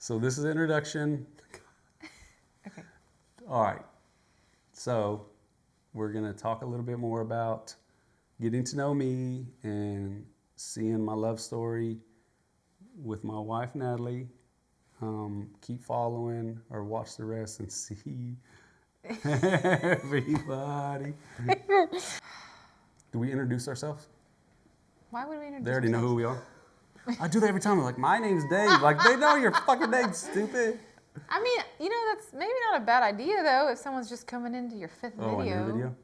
So this is an introduction. Okay. All right. So we're going to talk a little bit more about getting to know me and seeing my love story with my wife, Natalie. Keep following or watch the rest and see everybody. Do we introduce ourselves? Why would we introduce They already know ourselves? who we are. I do that every time. I'm like, my name's Dave. Like, they know your fucking name, stupid. I mean, that's maybe not a bad idea, though, if someone's just coming into your fifth video. Oh, in your video?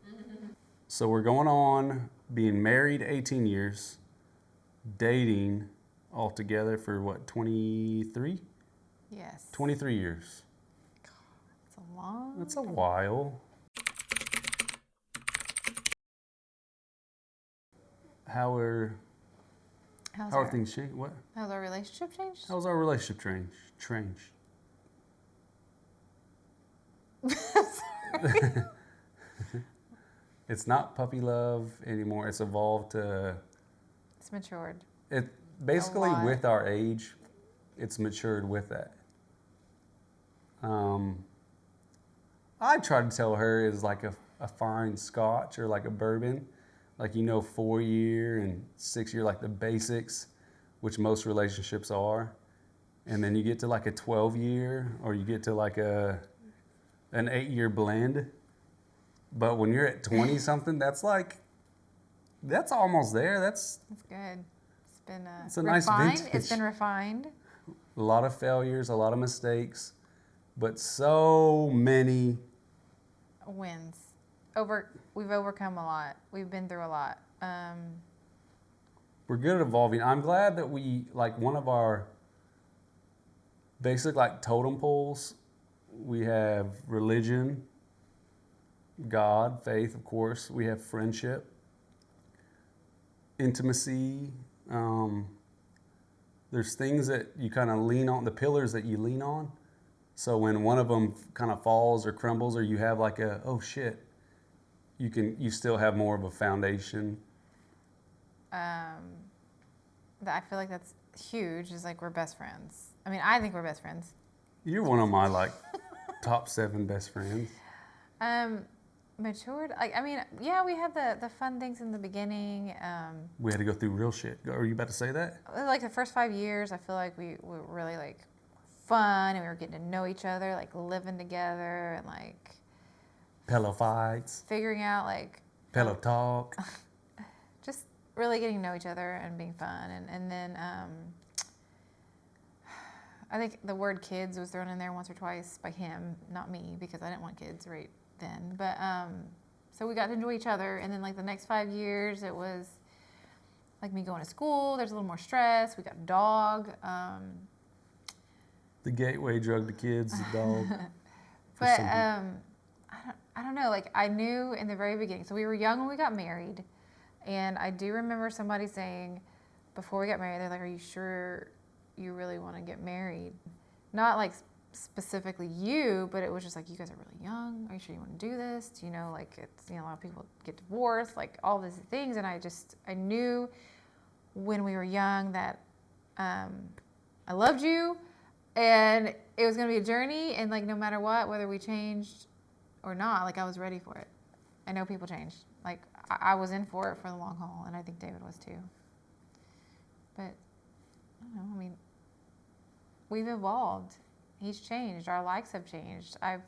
So we're going on being married 18 years, dating altogether for what, 23? Yes. 23 years. It's a long That's a while. How are things changed? What? How's our relationship changed? How's our relationship changed? It's not puppy love anymore. It's evolved to. It's matured. It basically with our age, it's matured with that. I tried to tell her is like a fine scotch or like a bourbon, like 4-year and 6-year, like the basics, which most relationships are, and then you get to like a 12-year or you get to like an 8-year blend. But when you're at 20 something, that's almost there. That's good. It's been it's a nice vintage. It's been refined. A lot of failures, a lot of mistakes, but so many wins. We've overcome a lot. We've been through a lot. We're good at evolving. I'm glad that we, like, one of our basic like totem poles, we have religion, God, faith, of course. We have friendship, intimacy. There's things that you kind of lean on, the pillars that you lean on. So when one of them kind of falls or crumbles, or you have like oh shit, you still have more of a foundation. I feel like that's huge. Is like we're best friends. I mean, I think we're best friends. You're one of my like top 7 best friends. Matured. Like, I mean, yeah, we had the fun things in the beginning. We had to go through real shit. Are you about to say that? Like the first 5 years, I feel like we were really like fun, and we were getting to know each other, like living together, and like pillow fights, figuring out like pillow talk, just really getting to know each other and being fun. And then I think the word kids was thrown in there once or twice by him, not me, because I didn't want kids right then. But so we got to enjoy each other, and then like the next 5 years, it was like me going to school. There's a little more stress. We got a dog. The gateway drug to kids, the dog. But I don't know. Like, I knew in the very beginning. So we were young when we got married, and I do remember somebody saying before we got married, they're like, "Are you sure you really want to get married?" Not like specifically you, but it was just like, you guys are really young. Are you sure you want to do this? Do you know, like, it's, a lot of people get divorced, like all these things. And I knew when we were young that I loved you, and it was going to be a journey. And like, no matter what, whether we changed or not, like I was ready for it. I know people changed. Like I was in for it for the long haul, and I think David was too. But I don't know. I mean, we've evolved. He's changed. Our likes have changed. I've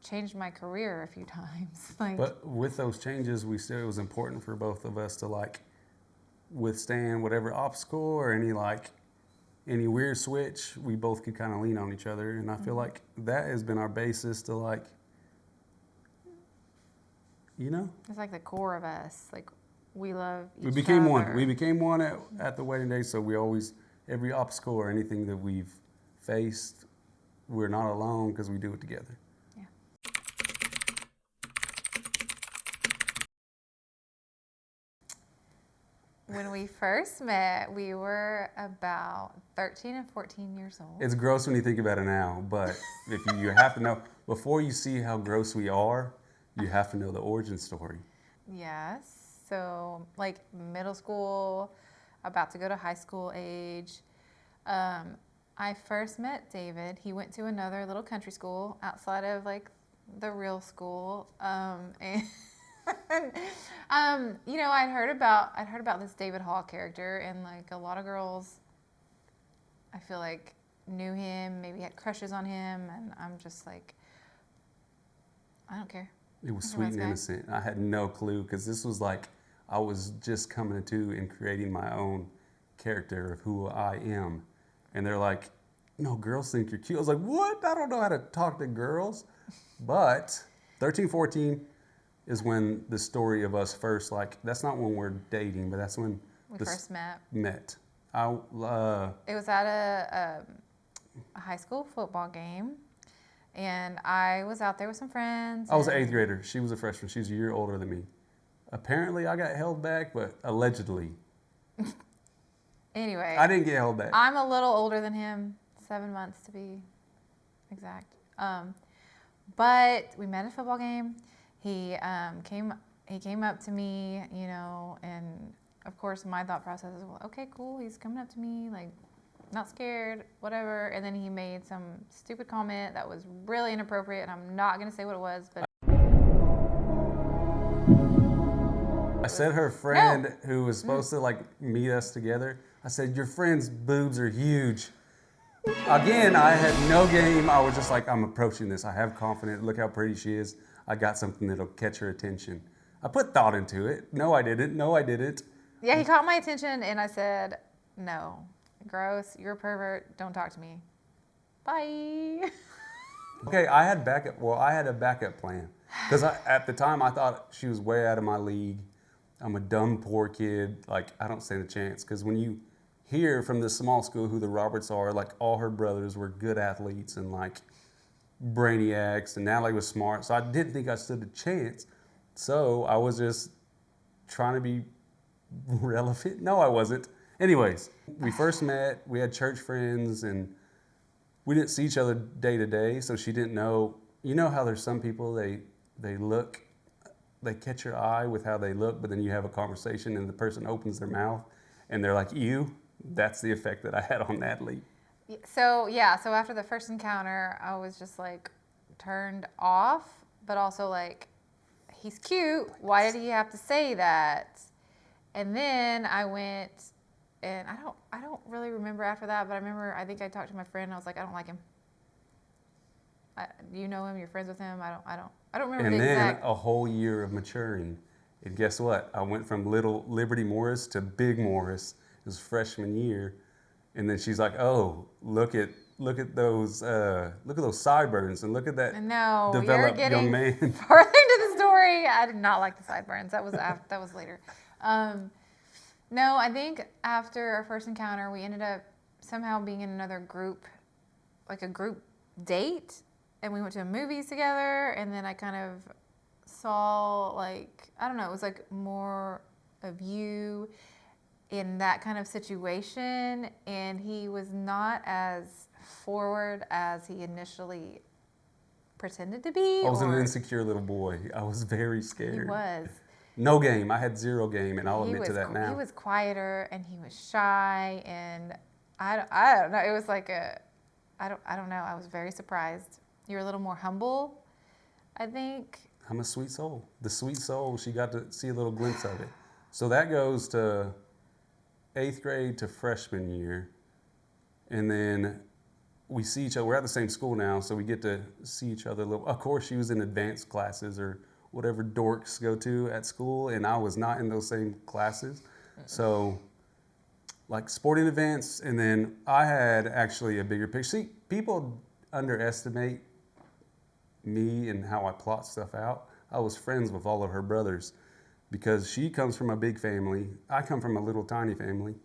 changed my career a few times. But with those changes, it was important for both of us to like withstand whatever obstacle or any weird switch. We both could kind of lean on each other, and I feel like that has been our basis to like, It's like the core of us. Like we love each other. We became one. We other. became one at the wedding day. So we always, every obstacle or anything that we've faced, we're not alone because we do it together. Yeah. When we first met, we were about 13 and 14 years old. It's gross when you think about it now, but if you have to know, before you see how gross we are, you have to know the origin story. Yes. So, like middle school, about to go to high school age. I first met David. He went to another little country school outside of like the real school, and you know, I'd heard about this David Hall character, and like a lot of girls, I feel like knew him, maybe had crushes on him, and I'm just like, I don't care. It was sweet and innocent. I had no clue because this was like I was just coming to and creating my own character of who I am. And they're like, no, girls think you're cute. I was like, what? I don't know how to talk to girls. But 13, 14 is when the story of us first, like, that's not when we're dating, but that's when we first met. It was at a high school football game, and I was out there with some friends. I was an 8th grader. She was a freshman. She was a year older than me. Apparently, I got held back, but allegedly. Anyway. I didn't get held back. I'm a little older than him, 7 months to be exact. But we met at a football game. He came up to me, you know, and of course my thought process is, well, okay, cool. He's coming up to me, like, not scared, whatever. And then he made some stupid comment that was really inappropriate, and I'm not going to say what it was, but I said her friend who was supposed to like meet us together, I said, your friend's boobs are huge. Again, I had no game. I was just like, I'm approaching this. I have confidence. Look how pretty she is. I got something that'll catch her attention. I put thought into it. No, I didn't. No, I didn't. Yeah, he caught my attention, and I said, no, gross, you're a pervert. Don't talk to me. Bye. Okay, I had a backup plan. Because at the time, I thought she was way out of my league. I'm a dumb, poor kid. Like, I don't stand a chance. Because when you hear from this small school who the Roberts are, like, all her brothers were good athletes and, like, brainiacs. And Natalie was smart. So I didn't think I stood a chance. So I was just trying to be relevant. No, I wasn't. Anyways, we first met. We had church friends. And we didn't see each other day to day. So she didn't know. You know how there's some people, they look, they catch your eye with how they look, but then you have a conversation and the person opens their mouth and they're like, you? That's the effect that I had on Natalie. So after the first encounter, I was just like turned off, but also like, he's cute. Why did he have to say that? And then I went, and I don't really remember after that, but I think I talked to my friend and I was like, I don't like him. Do you know him? You're friends with him? I don't remember. And the then exact... a whole year of maturing. And guess what? I went from little Liberty Morris to Big Morris. It was freshman year. And then she's like, "Oh, look at those sideburns and look at that developed young man." Further into the story, I did not like the sideburns. That was later. No, I think after our first encounter, we ended up somehow being in another group, like a group date, and we went to movies together. And then I kind of saw, like, I don't know, it was like more of you in that kind of situation, and he was not as forward as he initially pretended to be. I was an insecure little boy. I was very scared. He was. No game. I had zero game, and I'll admit to that now. He was quieter, and he was shy, and I don't know. It was like I don't know. I was very surprised. You're a little more humble, I think. I'm a sweet soul. The sweet soul, she got to see a little glimpse of it. So that goes to 8th grade to freshman year. And then we see each other. We're at the same school now, so we get to see each other a little. Of course, she was in advanced classes or whatever dorks go to at school, and I was not in those same classes. So, like sporting events, and then I had actually a bigger picture. See, people underestimate me and how I plot stuff out. I was friends with all of her brothers because she comes from a big family. I come from a little tiny family.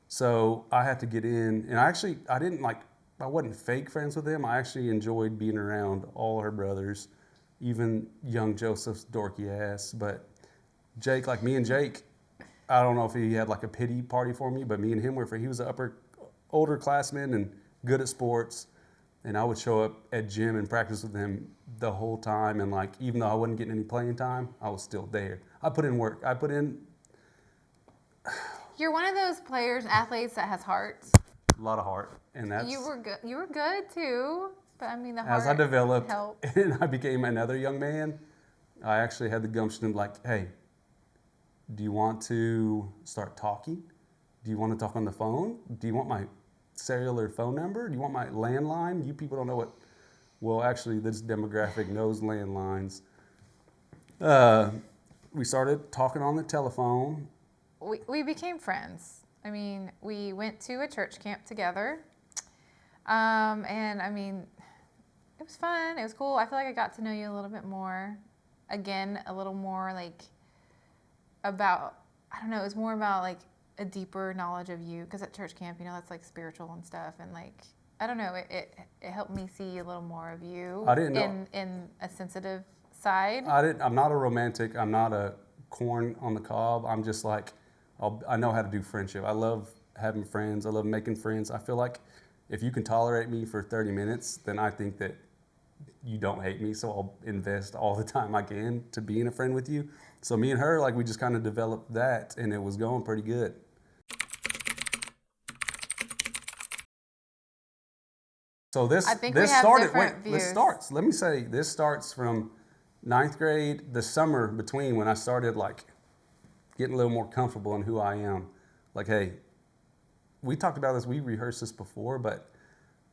So I had to get in, and I wasn't fake friends with them. I actually enjoyed being around all her brothers, even young Joseph's dorky ass. But Jake, like me and Jake, I don't know if he had like a pity party for me, but me and him he was an older classman and good at sports. And I would show up at gym and practice with him the whole time. And like, even though I wasn't getting any playing time, I was still there. I put in work. You're one of those players, athletes that has hearts. a lot of heart, and that's You were good too, but I mean the heart as I developed helped. and I became another young man. I actually had the gumption of like, hey, do you want to start talking? Do you want to talk on the phone? Do you want my cellular phone number? Do you want my landline? You people don't know what. Well, actually, this demographic knows landlines. We started talking on the telephone. We became friends. I mean, we went to a church camp together. And I mean, it was fun. It was cool. I feel like I got to know you a little bit more. Again, a little more like about, I don't know, it was more about like a deeper knowledge of you. Because at church camp, you know, that's like spiritual and stuff. And like, I don't know, it helped me see a little more of you. I didn't know. In a sensitive side. I'm not a romantic. I'm not a corn on the cob. I'm just like, I know how to do friendship. I love having friends. I love making friends. I feel like if you can tolerate me for 30 minutes, then I think that you don't hate me. So I'll invest all the time I can to being a friend with you. So me and her, like, we just kind of developed that, and it was going pretty good. So this started. Wait, let me say this starts from 9th grade, the summer between when I started like getting a little more comfortable in who I am. Like, hey, we talked about this, we rehearsed this before, but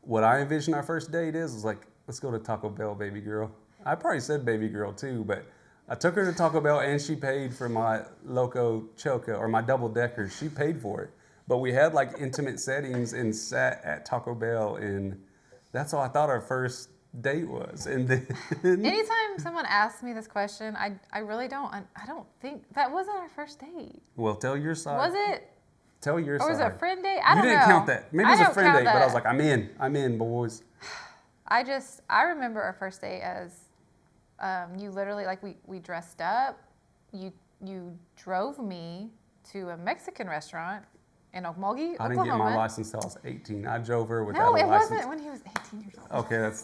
what I envision our first date is like, let's go to Taco Bell, baby girl. I probably said baby girl too, but I took her to Taco Bell and she paid for my Loco Choco or my double decker. She paid for it. But we had like intimate settings and sat at Taco Bell, and that's all I thought our first date was. And then anytime someone asks me this question, I really don't. I don't think that wasn't our first date. Well, tell your side. Was it? Tell your side. Or was it a friend date? I don't know. You didn't count that. Maybe it was a friend date, but I was like, I'm in, boys. I remember our first date as you literally, like, we dressed up. You drove me to a Mexican restaurant in Okmulgee, Oklahoma. I didn't get my license until I was 18. I drove her without a license. No, it wasn't when he was 18 years old. Okay, that's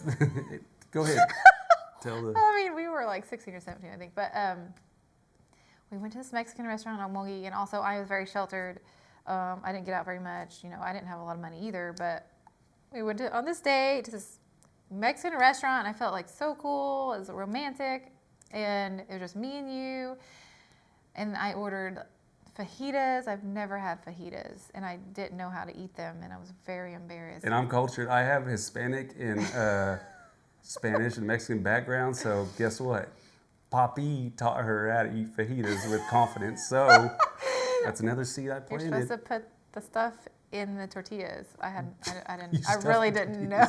go ahead. Tell the. I mean, we were like 16 or 17, I think. But we went to this Mexican restaurant in Okmulgee, and also I was very sheltered. I didn't get out very much. You know, I didn't have a lot of money either. But we went on this date to this Mexican restaurant, and I felt like so cool. It was romantic, and it was just me and you. And I ordered fajitas. I've never had fajitas, and I didn't know how to eat them, and I was very embarrassed. And I'm cultured. I have Hispanic and Spanish and Mexican background, so guess what? Papi taught her how to eat fajitas with confidence. So that's another seed I planted. You're supposed to put the stuff in the tortillas. I didn't. I really didn't know.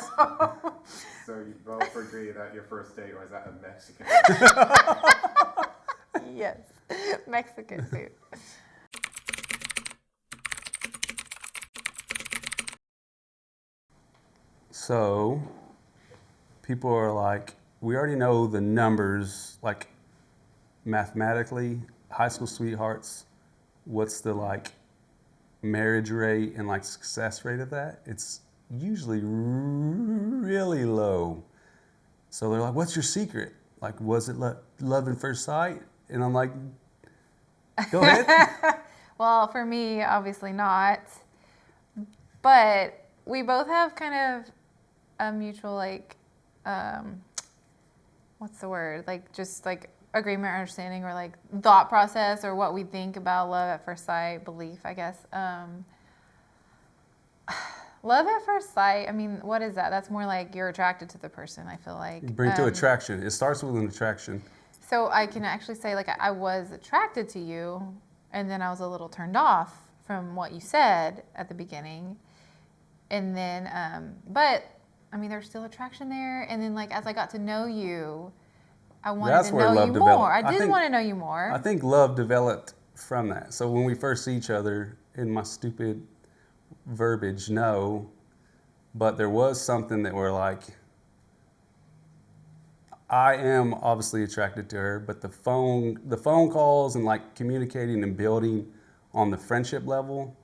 So you both agree that your first date was at a Mexican. Yes, Mexican food. So people are like, we already know the numbers, like mathematically, high school sweethearts, what's the like marriage rate and like success rate of that? It's usually really low. So they're like, what's your secret? Like, was it love at first sight? And I'm like, go ahead. Well, for me, obviously not. But we both have kind of a mutual, like, what's the word? Like, just like agreement or understanding or like thought process or what we think about love at first sight, belief, I guess. Love at first sight, I mean, what is that? That's more like you're attracted to the person, I feel like. Bring to attraction. It starts with an attraction. So I can actually say, like, I was attracted to you, and then I was a little turned off from what you said at the beginning. And then, but, I mean, there's still attraction there. And then, like, as I got to know you, I wanted to know you more. I did want to know you more. I think love developed from that. So when we first see each other, in my stupid verbiage, no, but there was something that we're like, I am obviously attracted to her, but the phone calls and like communicating and building on the friendship level,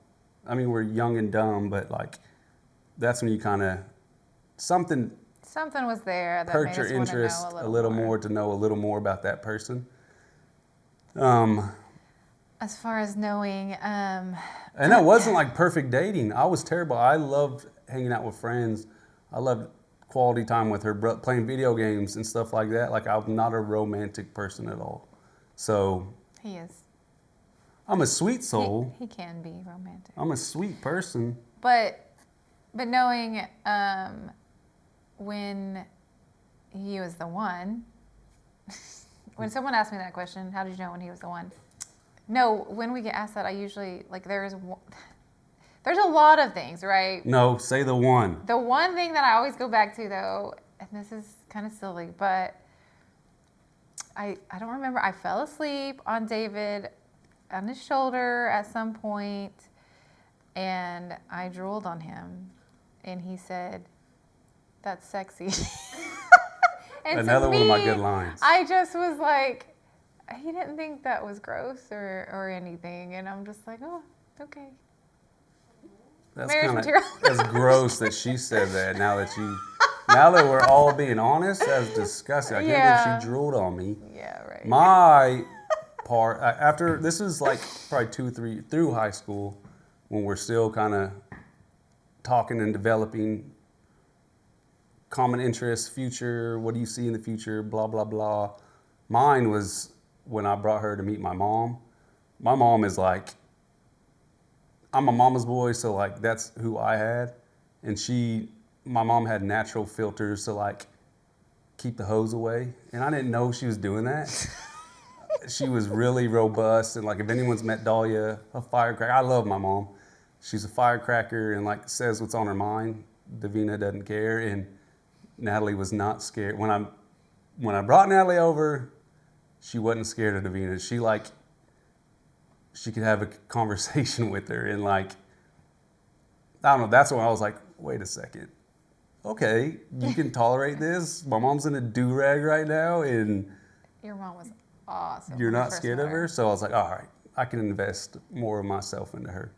I mean, we're young and dumb, but like that's when you kind of something was there that perked your interest a little more to know a little more about that person. As far as knowing, And that wasn't like perfect dating. I was terrible. I loved hanging out with friends. I loved quality time with her, playing video games and stuff like that. Like, I'm not a romantic person at all. So he is. I'm a sweet soul. He can be romantic. I'm a sweet person. But knowing when he was the one, when someone asked me that question, how did you know when he was the one? No, when we get asked that, I usually, like, there's a lot of things, right? No, say the one. The one thing that I always go back to, though, and this is kind of silly, but I don't remember. I fell asleep on David on his shoulder at some point, and I drooled on him, and he said, "That's sexy." And Another to me, one of my good lines. I just was like, he didn't think that was gross or anything, and I'm just like, oh, okay. That's Marriage kind material. of that's gross that she said that. Now that we're all being honest, that's disgusting. I can't believe she drooled on me. Yeah, right. My part after this is like probably 2-3 through high school when we're still kind of talking and developing common interests, future. What do you see in the future? Blah blah blah. Mine was when I brought her to meet my mom. My mom is like, I'm a mama's boy, so like that's who I had. And my mom had natural filters to like keep the hose away. And I didn't know she was doing that. She was really robust. And like if anyone's met Dahlia, a firecracker, I love my mom. She's a firecracker and like says what's on her mind. Davina doesn't care. And Natalie was not scared. When I brought Natalie over, she wasn't scared of Davina. She could have a conversation with her, and like, I don't know, that's when I was like, wait a second. Okay, you can tolerate this? My mom's in a do-rag right now, and Your mom was awesome. you're when I not first scared met of her? So I was like, all right, I can invest more of myself into her.